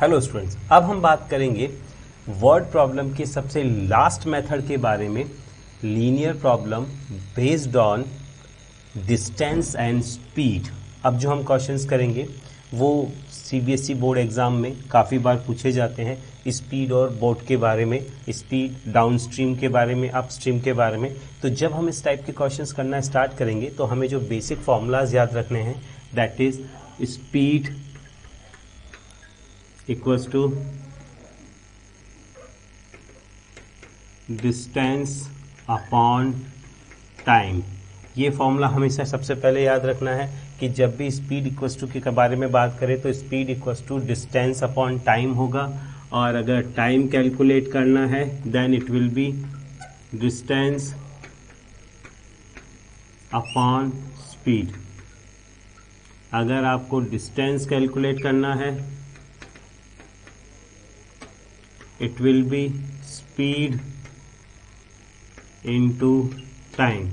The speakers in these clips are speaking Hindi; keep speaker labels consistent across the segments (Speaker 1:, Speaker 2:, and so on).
Speaker 1: हेलो स्टूडेंट्स, अब हम बात करेंगे वर्ड प्रॉब्लम के सबसे लास्ट मेथड के बारे में, linear problem based on distance and speed. अब जो हम क्वेश्चंस करेंगे वो सीबीएसई बोर्ड एग्जाम में काफ़ी बार पूछे जाते हैं, स्पीड और बोट के बारे में, स्पीड डाउनस्ट्रीम के बारे में, अपस्ट्रीम के बारे में। तो जब हम इस टाइप के क्वेश्चंस करना स्टार्ट करेंगे तो हमें जो बेसिक फॉर्मूलाज याद रखने हैं, that is speed equals to distance upon time. ये फॉर्मूला हमेशा सबसे पहले याद रखना है कि जब भी स्पीड इक्वल्स टू के बारे में बात करें तो speed equals to distance upon time होगा, और अगर टाइम कैलकुलेट करना है then it will be distance upon speed. अगर आपको डिस्टेंस कैलकुलेट करना है it will be speed into time.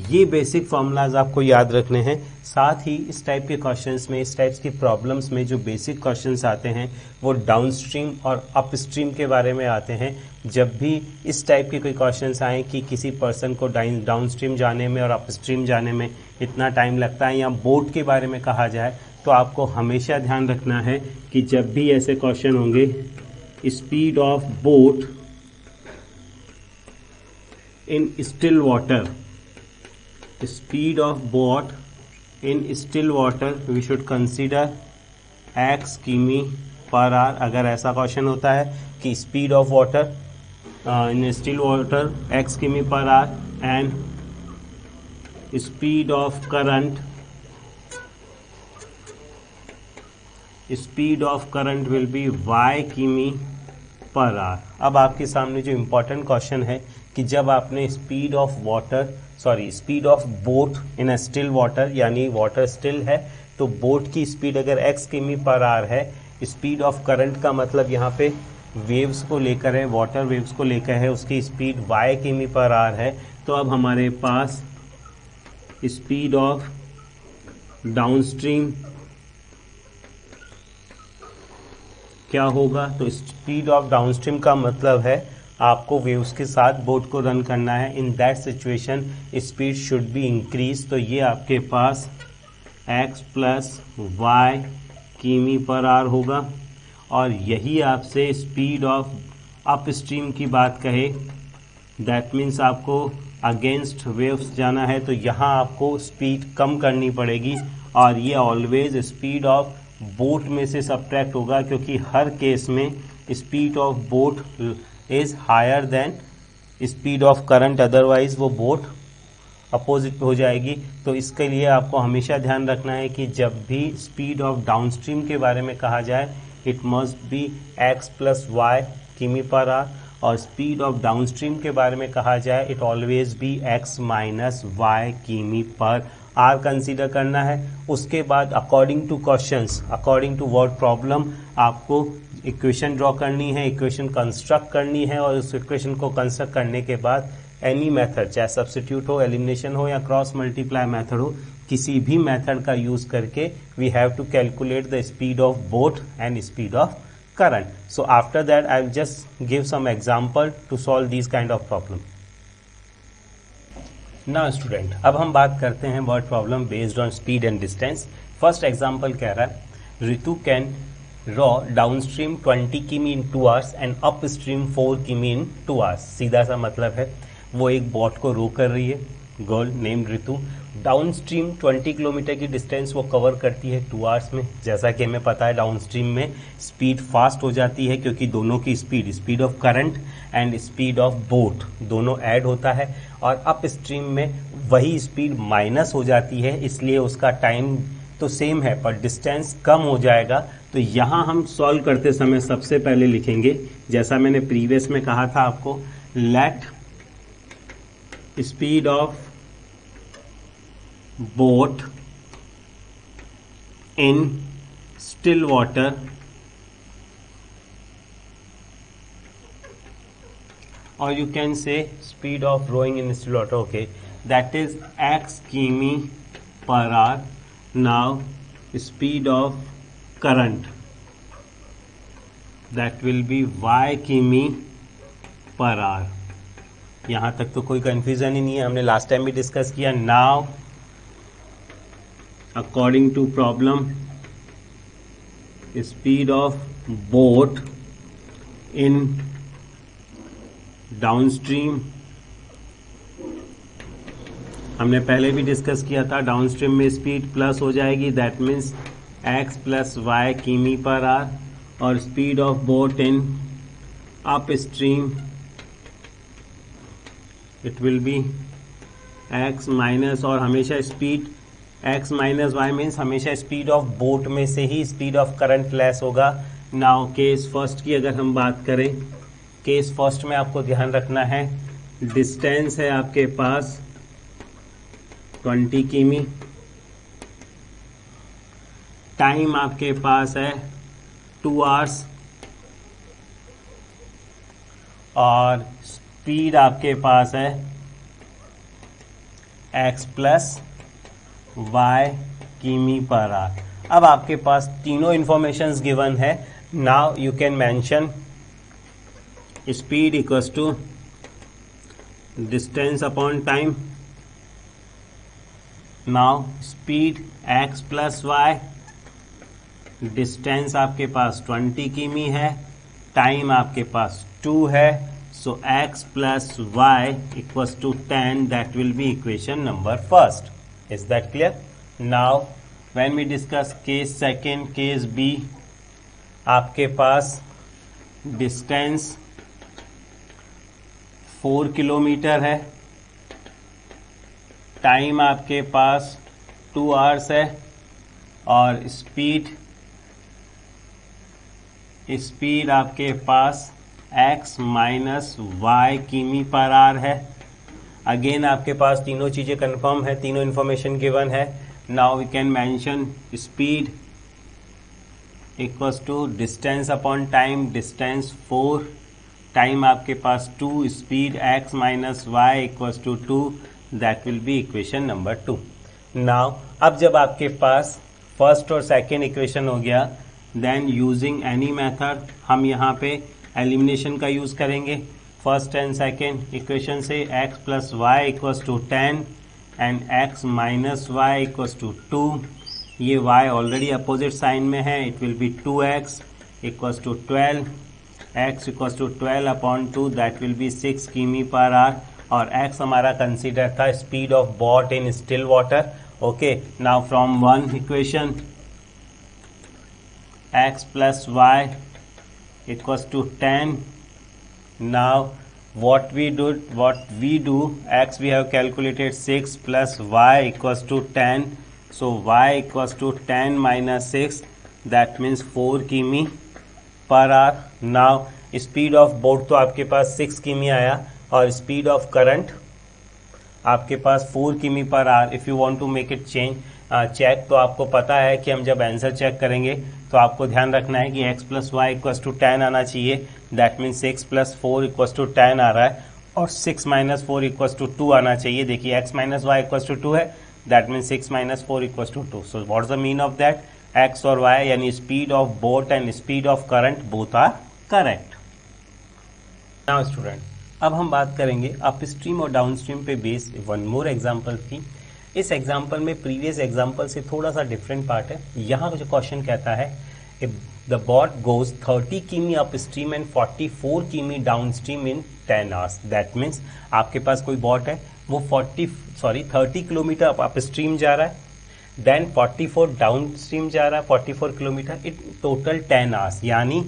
Speaker 1: ये बेसिक फॉर्मूलाज आपको याद रखने हैं। साथ ही इस टाइप के क्वेश्चंस में, इस टाइप की प्रॉब्लम्स में जो बेसिक क्वेश्चंस आते हैं वो डाउनस्ट्रीम और अपस्ट्रीम के बारे में आते हैं। जब भी इस टाइप के कोई क्वेश्चंस आए कि किसी पर्सन को डाउनस्ट्रीम जाने में और अपस्ट्रीम जाने में इतना टाइम लगता है, या बोट के बारे में कहा जाए, तो आपको हमेशा ध्यान रखना है कि जब भी ऐसे क्वेश्चन होंगे, speed of boat in still water, speed of boat in still water we should consider x किमी पर आवर। अगर ऐसा क्वेश्चन होता है कि speed of water in still water x किमी per our and speed of current will be y किमी पर आवर। अब आपके सामने जो इम्पोर्टेंट क्वेश्चन है कि जब आपने speed of boat in a still water, यानी वाटर स्टिल है, तो बोट की स्पीड अगर x किमी पर आवर है, स्पीड ऑफ करंट का मतलब यहाँ पे वेव्स को लेकर है, वाटर वेव्स को लेकर है, उसकी स्पीड y किमी पर आवर है। तो अब हमारे पास स्पीड ऑफ डाउनस्ट्रीम क्या होगा? तो स्पीड ऑफ डाउनस्ट्रीम का मतलब है आपको वेव्स के साथ बोट को रन करना है। In that situation speed should be increase. तो ये आपके पास x प्लस वाई किमी पर आवर होगा। और यही आपसे स्पीड ऑफ अपस्ट्रीम की बात कहे, दैट मीन्स आपको अगेंस्ट वेव्स जाना है, तो यहाँ आपको स्पीड कम करनी पड़ेगी, और ये ऑलवेज स्पीड ऑफ बोट में से सब्ट्रैक्ट होगा, क्योंकि हर केस में speed of boat is higher than speed of current, otherwise वो बोट अपोजिट हो जाएगी। तो इसके लिए आपको हमेशा ध्यान रखना है कि जब भी स्पीड ऑफ डाउनस्ट्रीम के बारे में कहा जाए it must be x plus y किमी पर आवर, और स्पीड ऑफ डाउनस्ट्रीम के बारे में कहा जाए it always be x minus y किमी पर आर कंसीडर करना है। उसके बाद according to questions, according to word problem, आपको इक्वेशन ड्रॉ करनी है, इक्वेशन कंस्ट्रक्ट करनी है, और उस इक्वेशन को कंस्ट्रक्ट करने के बाद एनी मेथड, चाहे सब्स्टिट्यूट हो, एलिमिनेशन हो, या क्रॉस मल्टीप्लाई मेथड हो, किसी भी मेथड का यूज करके we have to calculate the speed of boat and speed of current. So after that I will just give some example to solve these kind of problem. Now student, अब हम बात करते हैं word problem based on speed and distance. First example कह रहा है रितु can row downstream 20 किमी in 2 hours and upstream 4 किमी in 2 hours. सीधा सा मतलब है वो एक बोट को रो कर रही है, girl named Ritu. Downstream 20 kilometre की डिस्टेंस वो कवर करती है 2 आवर्स में। जैसा कि हमें पता है डाउनस्ट्रीम में स्पीड फास्ट हो जाती है, क्योंकि दोनों की speed of current and speed of boat दोनों ऐड होता है, और अप स्ट्रीम में वही स्पीड माइनस हो जाती है, इसलिए उसका टाइम तो सेम है पर डिस्टेंस कम हो जाएगा। तो यहाँ हम सॉल्व करते समय सबसे पहले लिखेंगे, जैसा मैंने प्रीवियस में कहा था आपको, let speed of boat in still water or you can say speed of rowing in still water, okay, that is x किमी per hour. Now speed of current that will B y किमी पर आवर। यहां तक तो कोई कंफ्यूजन ही नहीं है, हमने लास्ट टाइम भी डिस्कस किया। Now according to problem, speed of boat in downstream, हमने पहले भी डिस्कस किया था, डाउनस्ट्रीम में स्पीड प्लस हो जाएगी, that means x plus y किमी पर आवर, और speed of boat in upstream it will be x minus, और हमेशा speed x minus y means हमेशा स्पीड ऑफ बोट में से ही स्पीड ऑफ करंट लेस होगा। नाउ केस फर्स्ट की अगर हम बात करें, केस फर्स्ट में आपको ध्यान रखना है, डिस्टेंस है आपके पास 20 किमी, टाइम आपके पास है 2 आवर्स, और स्पीड आपके पास है x प्लस वाई किमी पर आवर। अब आपके पास तीनों इंफॉर्मेशंस गिवन है। Now you can mention speed equals to distance upon time. Now speed x plus y, distance आपके पास 20 किमी है, टाइम आपके पास 2 है, so x plus y equals to 10, that will be equation number first. Is that clear? Now when we discuss case second, case B, आपके पास डिस्टेंस 4 किलोमीटर है, टाइम आपके पास 2 आवर्स है, और स्पीड आपके पास x माइनस वाई किमी पर आवर है। अगेन आपके पास तीनों चीज़ें कंफर्म है, तीनों इन्फॉर्मेशन गिवन है। Now we can mention speed equals to distance upon time, distance 4, time आपके पास 2, speed x minus y equals to 2, that will be equation number 2। Now अब जब आपके पास फर्स्ट और सेकेंड इक्वेशन हो गया, देन यूजिंग एनी मेथड हम यहाँ पे एलिमिनेशन का यूज करेंगे। फर्स्ट एंड सेकेंड इक्वेशन से x plus y equals to 10 and x minus y equals to 2, ये y ऑलरेडी अपोजिट साइन में है, it will be 2x equals to 12, x equals to 12 upon 2, that will be 6 किमी पर आवर, और x हमारा कंसीडर था speed of boat in still water. Okay, now from one equation x plus y equals to 10. Now what we do, x we have calculated 6 plus y equals to 10, so y equals to 10 minus 6, that means 4 किमी per hour. Now speed of boat तो आपके पास 6 किमी आया, और स्पीड ऑफ करंट आपके पास 4 किमी per hour. If you want to make it check, तो आपको पता है कि हम जब आंसर चेक करेंगे तो आपको ध्यान रखना है कि x plus y equals to 10 आना चाहिए, that mean 6 plus 4 equals to 10 आ रहा है, और 6 माइनस 4 इक्वल्स टू 2 आना चाहिए। देखिए x minus y equals to 2 है, that mean 6 minus 4 equals to 2। So what is the mean of that, x और y यानी speed of boat and speed of current both are correct. Now student, अब हम बात करेंगे अप स्ट्रीम और डाउन स्ट्रीम पे बेस वन मोर एग्जाम्पल की। इस एग्जाम्पल में प्रीवियस एग्जाम्पल से थोड़ा सा डिफरेंट पार्ट है। यहाँ जो क्वेश्चन कहता है, इफ द बोट गोज 30 किमी अप स्ट्रीम एंड 44 किमी down stream in 10 hours, that means आपके पास कोई बोट है, वो 30 किलोमीटर अप स्ट्रीम जा रहा है, देन 44 डाउन स्ट्रीम जा रहा है 44 किलोमीटर, इट टोटल 10 आवर्स, यानी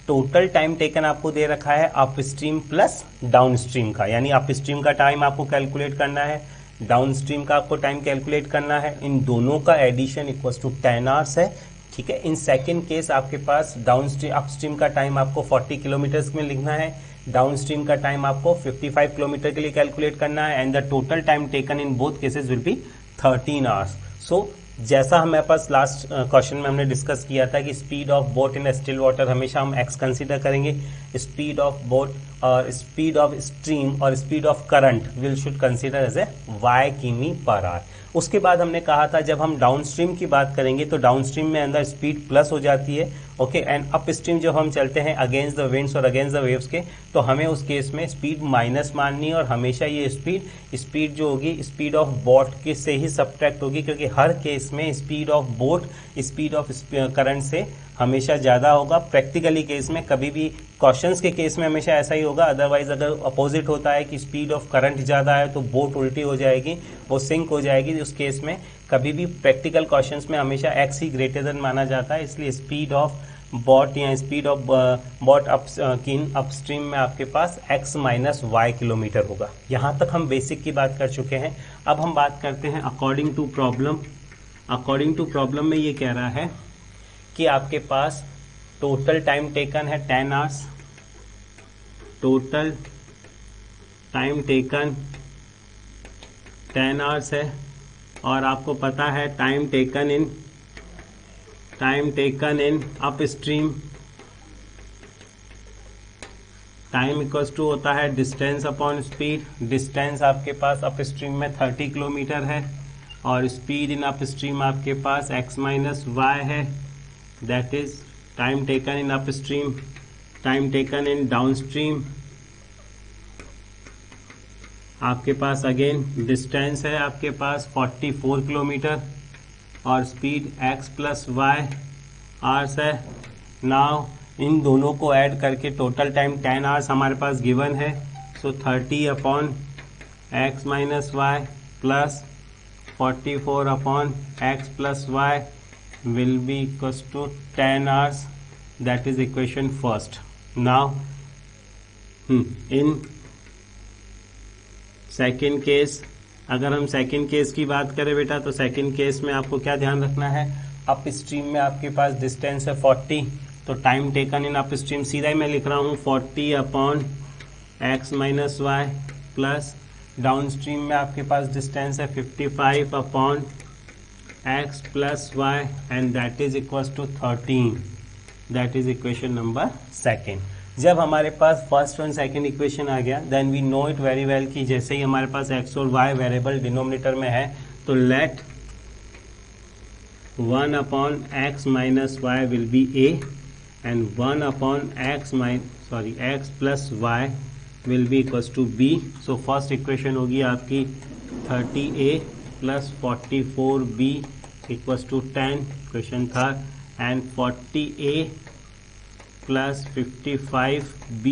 Speaker 1: टोटल टाइम टेकन आपको दे रखा है up stream plus down stream का, यानी अप स्ट्रीम का टाइम आपको कैलकुलेट करना है, डाउन स्ट्रीम का आपको टाइम कैलकुलेट करना है, इन दोनों का एडिशन इक्वल्स टू 10 आवर्स है। ठीक है, इन सेकेंड केस आपके पास डाउन स्ट्रीम अप स्ट्रीम का टाइम आपको 40 किलोमीटर्स में लिखना है, डाउन स्ट्रीम का टाइम आपको 55 किलोमीटर के लिए कैलकुलेट करना है, and the total time taken in both cases will be 13 hours. So जैसा हमारे पास लास्ट क्वेश्चन में हमने डिस्कस किया था कि speed of boat in still water हमेशा हम x कंसीडर करेंगे, स्पीड ऑफ बोट और स्पीड ऑफ स्ट्रीम और speed of current will should consider as a y किमी पर आवर। उसके बाद हमने कहा था जब हम डाउन स्ट्रीम की बात करेंगे तो डाउन स्ट्रीम में अंदर स्पीड प्लस हो जाती है, ओके, एंड अप स्ट्रीम जब हम चलते हैं अगेंस्ट द विंड्स और अगेंस्ट द वेव्स के, तो हमें उस केस में स्पीड माइनस माननी है और हमेशा ये स्पीड जो होगी स्पीड ऑफ बोट के से ही सब्ट्रैक्ट होगी, क्योंकि हर केस में speed of boat speed of current से हमेशा ज़्यादा होगा। प्रैक्टिकली केस में कभी भी, क्वेश्चंस के केस में हमेशा ऐसा ही होगा, अदरवाइज अगर अपोजिट होता है कि स्पीड ऑफ करंट ज़्यादा है तो बोट उल्टी हो जाएगी, वो सिंक हो जाएगी। उस केस में कभी भी प्रैक्टिकल क्वेश्चंस में हमेशा एक्स ही ग्रेटर देन माना जाता है, इसलिए स्पीड ऑफ बॉट या स्पीड ऑफ बॉट अपस्ट्रीम में आपके पास x माइनस वाई किलोमीटर होगा। यहाँ तक हम बेसिक की बात कर चुके हैं। अब हम बात करते हैं according to problem. According to problem में ये कह रहा है कि आपके पास टोटल टाइम टेकन है 10 hours, total time taken 10 hours है, और आपको पता है time taken in upstream, time equals to होता है डिस्टेंस अपॉन स्पीड। डिस्टेंस आपके पास अप स्ट्रीम में 30 किलोमीटर है और स्पीड इन अप स्ट्रीम आपके पास x माइनस वाई है, that is time taken in upstream. Time taken in downstream आपके पास अगेन डिस्टेंस है आपके पास 44 किलोमीटर और speed x plus y hours है। नाउ इन दोनों को ऐड करके टोटल टाइम 10 आवर्स हमारे पास गिवन है, so 30 upon x minus y plus 44 upon x plus y will be equals to 10 hours, that is equation first. Now in second case, अगर हम सेकेंड केस की बात करें बेटा, तो सेकेंड केस में आपको क्या ध्यान रखना है, अप स्ट्रीम में आपके पास डिस्टेंस है 40, तो time taken in upstream सीधा ही मैं लिख रहा हूँ 40 upon x minus y plus downstream में आपके पास डिस्टेंस है 55 upon x plus y and that is equals to 13, that is equation number second. जब हमारे पास फर्स्ट और सेकेंड इक्वेशन आ गया, then we know it very well कि जैसे ही हमारे पास x और y वेरिएबल डिनोमिनेटर में है, तो let 1 upon x minus Y will be a and 1 upon x plus Y will be equals to b। So first equation होगी आपकी 30a plus 44b equals to 10, equation था, and 40a plus 55b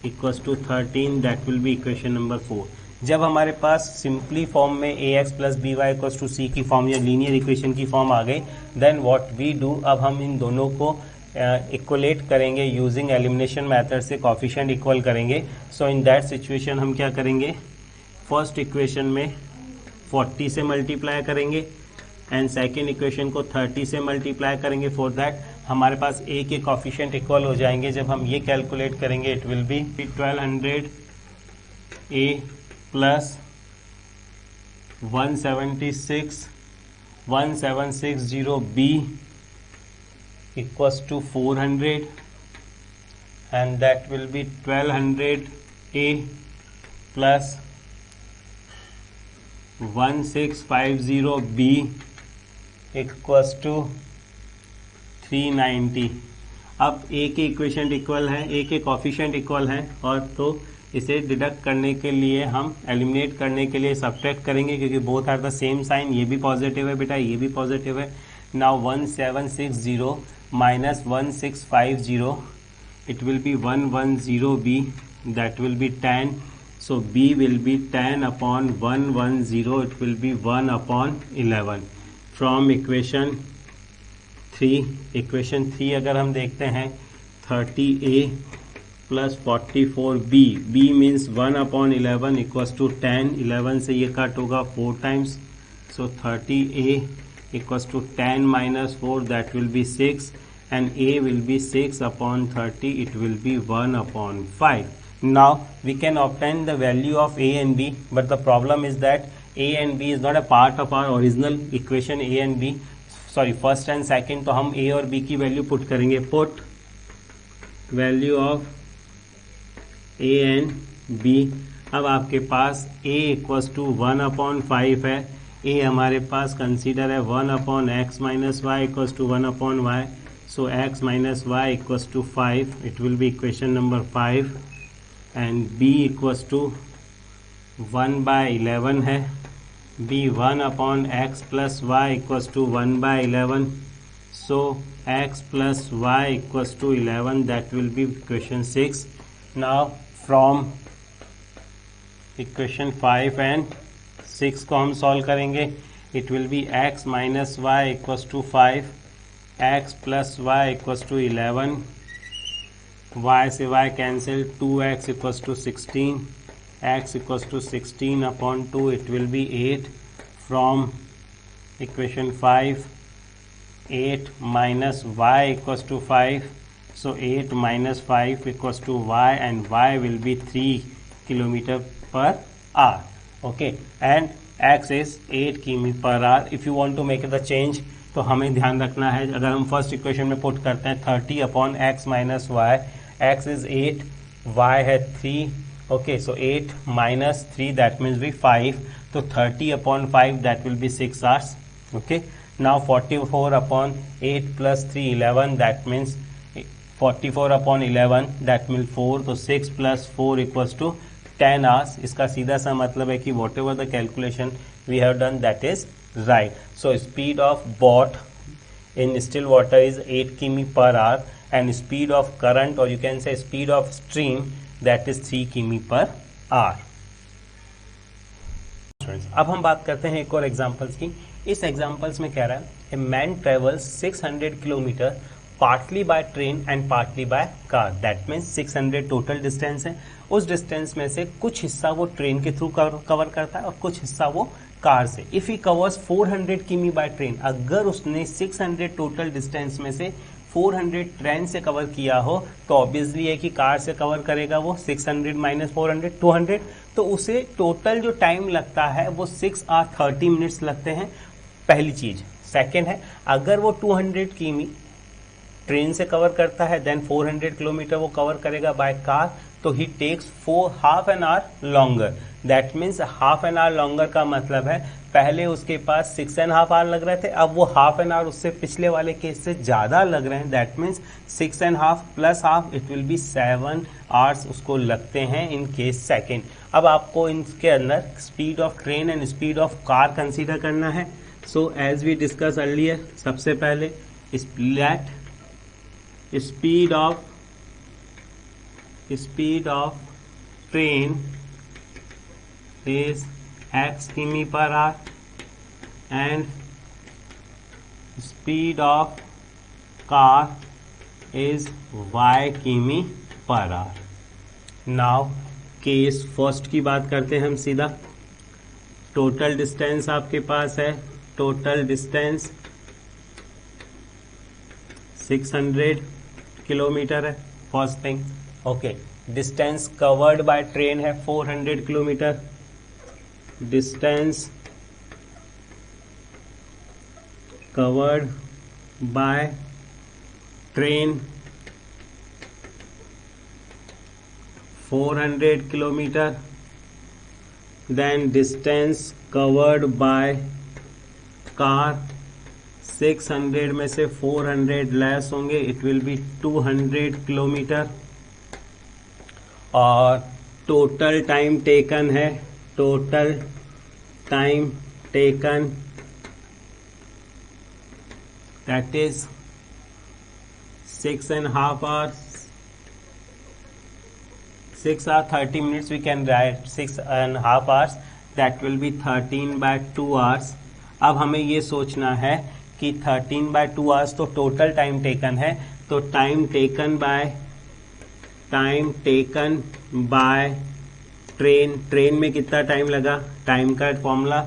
Speaker 1: equals to 13, that will be equation number 4। जब हमारे पास सिंपली फॉर्म में ax plus B Y equals to c की फॉर्म या लीनियर इक्वेशन की फॉर्म आ गई, देन व्हाट वी डू, अब हम इन दोनों को इक्वलेट करेंगे यूजिंग एलिमिनेशन मेथड से, कोफिशिएंट इक्वल करेंगे। सो इन दैट सिचुएशन हम क्या करेंगे, फर्स्ट इक्वेशन में 40 से मल्टीप्लाई करेंगे एंड सेकेंड इक्वेशन को 30 से मल्टीप्लाई करेंगे। फॉर दैट हमारे पास a के कोफिशिएंट इक्वल हो जाएंगे। जब हम ये कैलकुलेट करेंगे, it will B 1200 a plus 1760 b equals to 400 and that will be 1200 a plus 1650 b equals to 390। अब a के इक्वेशन इक्वल है, a के कोफिशिएंट इक्वल है, और तो इसे डिडक्ट करने के लिए हम एलिमिनेट करने के लिए सब्ट्रैक्ट करेंगे, क्योंकि both are the same sign. ये भी पॉजिटिव है बेटा, ये भी पॉजिटिव है। Now 1760 minus 1650, it will be 110b, that will be 10, so b will be 10 upon 110, it will be 1 upon 11 from equation 3। equation 3 अगर हम देखते हैं 30a plus 44b, b means 1 upon 11 equals to 10, 11 से ये कट होगा 4 times, so 30a equals to 10 minus 4, that will be 6, and a will be 6 upon 30, it will be 1 upon 5. Now we can obtain the value of a and b, but the problem is that a and b is not a part of our original equation a and b, sorry first and second, तो हम a और b की वैल्यू पुट करेंगे। Put value of a and b। अब आपके पास a इक्वल्स टू 1 अपॉन 5 है ए हमारे पास कंसीडर है 1/x minus y equals to 1/y. So x minus y equals to 5. It will be equation number 5. And b equals to 1/11 है. b 1/x plus y equals to 1/11. So x plus y equals to 11. That will be equation 6. Now from equation 5 and 6 को हम सॉल्व करेंगे. It will be x minus y equals to 5. x plus y equals to 11. y से y cancel. 2x equals to 16. x equals to 16 upon 2. It will be 8. From equation 5, 8 minus y equals to 5. So 8 minus 5 equals to y, and y will be 3 km per hour. Okay, and x is 8 km per hour. If you want to make the change, तो हमें ध्यान रखना है, अगर हम फर्स्ट इक्वेशन में पुट करते हैं 30 upon x minus y. X is 8, y है 3. Okay, so 8 minus 3 that means भी 5. तो 30 upon 5 that will be 6 hours. Okay, now 44 upon 8 plus 3 11 that means 44 upon 11 that means 4. तो 6 प्लस 4 इक्वल्स टू 10 आवर्स. इसका सीधा सा मतलब है कि whatever the calculation we have done that is right. So speed of boat in still water is 8 km per hour, and speed of current, or you can say speed of stream, that is 3 km per hour. अब हम बात करते हैं एक और एग्जांपल्स की. इस एग्जांपल्स में कह रहा है a man travels 600 kilometre partly by train and partly by car. That means 600 total distance है. उस डिस्टेंस में से कुछ हिस्सा वो ट्रेन के थ्रू कवर करता है और कुछ हिस्सा वो कार से. इफ ही कवर्स 400 किमी बाय ट्रेन, अगर उसने 600 टोटल डिस्टेंस में से 400 ट्रेन से कवर किया हो, तो ऑब्वियसली है कि कार से कवर करेगा वो 600 माइनस 400 200. तो उसे टोटल जो टाइम लगता है वो 6 और 30 मिनट्स लगते हैं. पहली चीज. सेकेंड है, अगर वो 200 किमी ट्रेन से कवर करता है, देन 400 किलोमीटर वो कवर करेगा बाय कार, तो he takes half an hour longer. That means half an hour longer का मतलब है पहले उसके पास 6.5 आवर लग रहे थे, अब वो हाफ एन आवर उससे पिछले वाले केस से ज्यादा लग रहे हैं. That means 6.5 plus half it will B 7 hours उसको लगते हैं इन केस सेकेंड. अब आपको इनके अंदर speed of train and speed of car consider करना है. So as we discuss earlier, सबसे पहले speed of train is x km per hour and speed of car is y km per hour. Now case first की बात करते हैं हम सीधा. टोटल डिस्टेंस आपके पास है, टोटल डिस्टेंस 600 किलोमीटर है first thing. Okay, distance covered by train है 400 kilometre. Distance covered by train 400 kilometre. Then distance covered by car 600 में से 400 लेस होंगे, इट विल बी 200 किलोमीटर. और टोटल टाइम टेकन है, total time taken that is 6.5 hours. 6 or 30 minutes we can write 6.5 hours. That will be 13/2 hours. अब हमें ये सोचना है कि 13/2 hours तो टोटल टाइम टेकन है, तो टाइम टेकन बाय ट्रेन में कितना टाइम लगा. टाइम का formula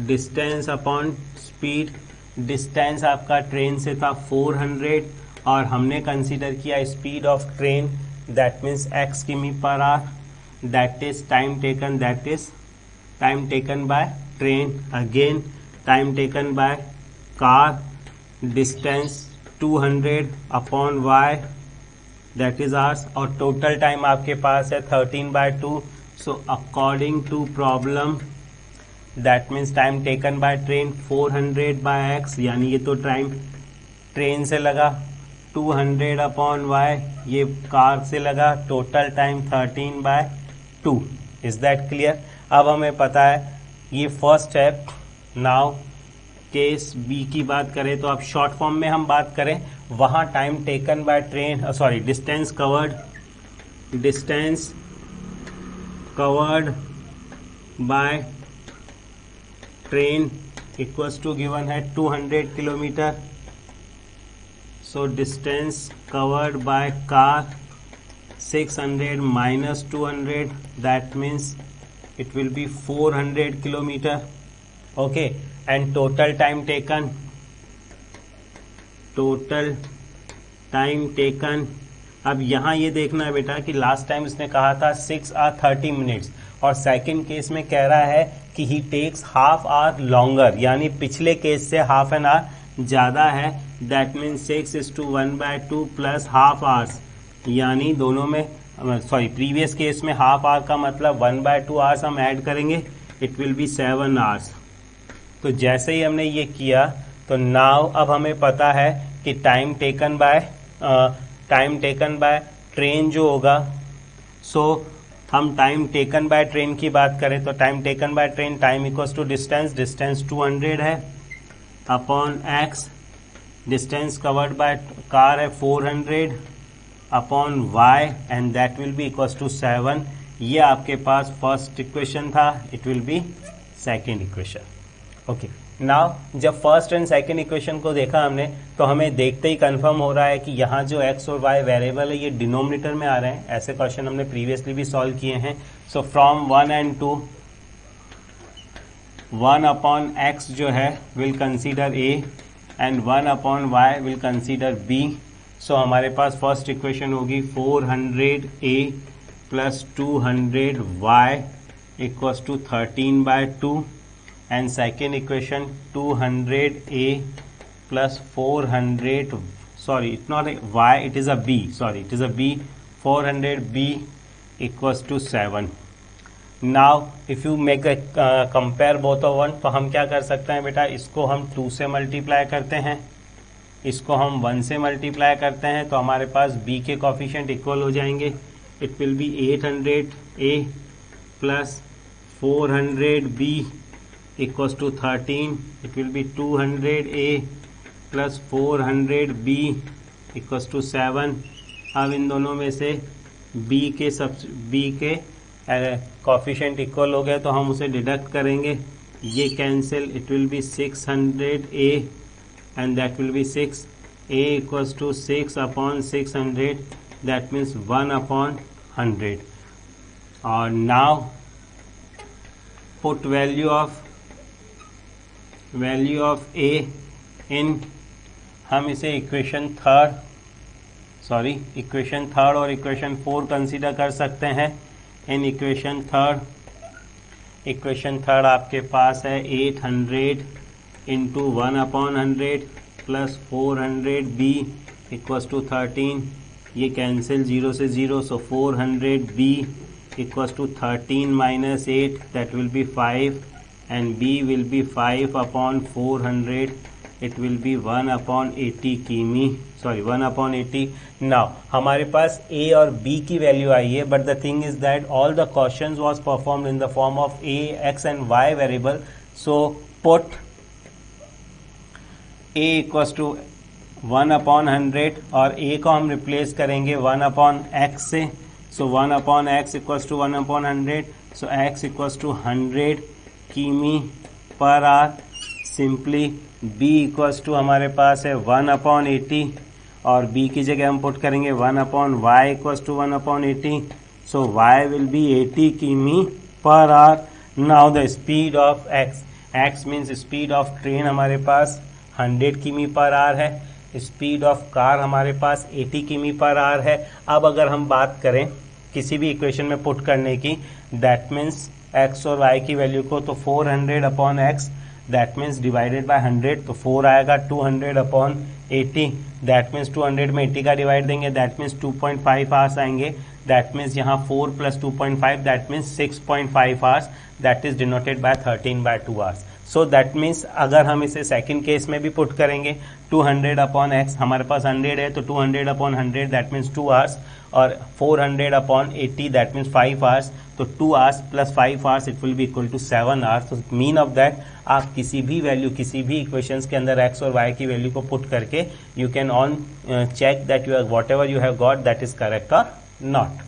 Speaker 1: distance upon speed. Distance आपका ट्रेन से था 400 और हमने कंसीडर किया speed of train, that means x किमी per hour. That is time taken by train. Again time taken by car, distance 200 upon y, that is hours. और टोटल टाइम आपके पास है 13/2. So according to problem that means time taken by train 400 by x, यानी ये तो टाइम ट्रेन से लगा, 200 अपॉन वाई ये कार से लगा, total time 13 by 2। Is that clear? अब हमें पता है ये फर्स्ट है। नाउ केस बी की बात करें तो अब शॉर्ट फॉर्म में हम बात करें, वहां time taken by train distance covered by train equals to given है 200 kilometre. So distance covered by car 600 minus 200, that means it will be 400 kilometer. Okay, and total time taken, अब यहाँ ये देखना है बेटा कि लास्ट टाइम इसने कहा था 6 और 30 मिनट्स, और सेकंड केस में कह रहा है कि ही टेक्स हाफ आवर लॉन्गर, यानी पिछले केस से हाफ एन आवर ज्यादा है। That means 6:1/2 plus half hours, यानी दोनों में प्रीवियस केस में हाफ आवर का मतलब 1/2 आवर्स हम ऐड करेंगे, इट विल बी 7 आवर्स। तो जैसे ही हमने ये किया तो नाउ अब हमें पता है कि टाइम टेकन बाय ट्रेन जो होगा, सो हम टाइम टेकन बाय ट्रेन की बात करें तो time taken by train time equals to distance 200 है upon x, distance covered by car है 400 upon y, and that will be equals to 7। ये आपके पास फर्स्ट इक्वेशन था, it will be second equation. Okay, now जब फर्स्ट एंड सेकेंड इक्वेशन को देखा हमने तो हमें देखते ही कंफर्म हो रहा है कि यहाँ जो एक्स और वाई वेरिएबल है ये डिनोमिनेटर में आ रहे हैं। ऐसे क्वेश्चन हमने प्रीवियसली भी सॉल्व किए हैं। So from 1 and 2, 1 upon X जो है will consider A and 1 upon Y will consider B. So हमारे पास फर्स्ट इक्वेशन होगी 400a plus 200y equals to 13/2, and second equation 200a plus 400 it's not a y, it is a b, it is a b, 400b equals to 7. Now if you make a compare both of one, तो हम क्या कर सकते हैं बेटा, इसको हम 2 से मल्टीप्लाई करते हैं, इसको हम 1 से मल्टीप्लाई करते हैं, तो हमारे पास b के कोफिशिएंट इक्वल हो जाएंगे। It will be 800a plus 400b equals to 13, it will be 200a plus 400b equals to 7। अब इन दोनों में से b के कोफिशिएंट इक्वल हो गए तो हम उसे डिडक्ट करेंगे, ये cancel, it will B 600a and that will be 6, a equals to 6 upon 600, that means 1 upon 100. और now put value of a in, हम इसे इक्वेशन थर्ड और इक्वेशन 4 कंसीडर कर सकते हैं। इन इक्वेशन थर्ड आपके पास है 800 into 1 upon 100 plus 400b equals to 13, ये कैंसिल 0 से 0, so 400b equals to 13 minus 8, that will be 5, and b will be 5 upon 400, it will be 1 upon 80। Now हमारे पास a और b की वैल्यू आई है, but the thing is that all the questions was performed in the form of a, x and y variable. So put a equals to 1 upon 100 और a को हम रिप्लेस करेंगे 1 अपॉन x से। So 1 upon x equals to 1 upon 100, so x equals to 100 किमी per hour. Simply b equals to हमारे पास है 1 अपॉन 80 और b की जगह हम पुट करेंगे 1 upon y equals to 1 upon 80, so y will be 80 किमी per hour. Now the speed of x means speed of train हमारे पास 100 किमी पर आवर है, स्पीड ऑफ कार हमारे पास 80 किमी पर आवर है। अब अगर हम बात करें किसी भी इक्वेशन में पुट करने की, दैट मीन्स x और y की वैल्यू को, तो 400 upon x that means divided by 100, तो 4 आएगा, 200 अपॉन 80 दैट मीन्स 200 में 80 का डिवाइड देंगे, दैट मीन्स 2.5 आवर्स आएंगे। दैट मीन्स यहाँ 4 + 2.5 that means 6.5 hours, that is denoted by 13/2 hours. So that means अगर हम इसे सेकंड केस में भी पुट करेंगे 200/x, हमारे पास 100 है तो 200/100 दैट मीन्स 2 आवर्स, और 400/80 दैट मीन्स 5 आवर्स. तो 2 hours plus 5 hours it will be equal to 7 hours. तो मीन ऑफ दैट आप किसी भी वैल्यू, किसी भी इक्वेशंस के अंदर x और y की वैल्यू को पुट करके you can on check that you whatever you have got that is correct और नॉट.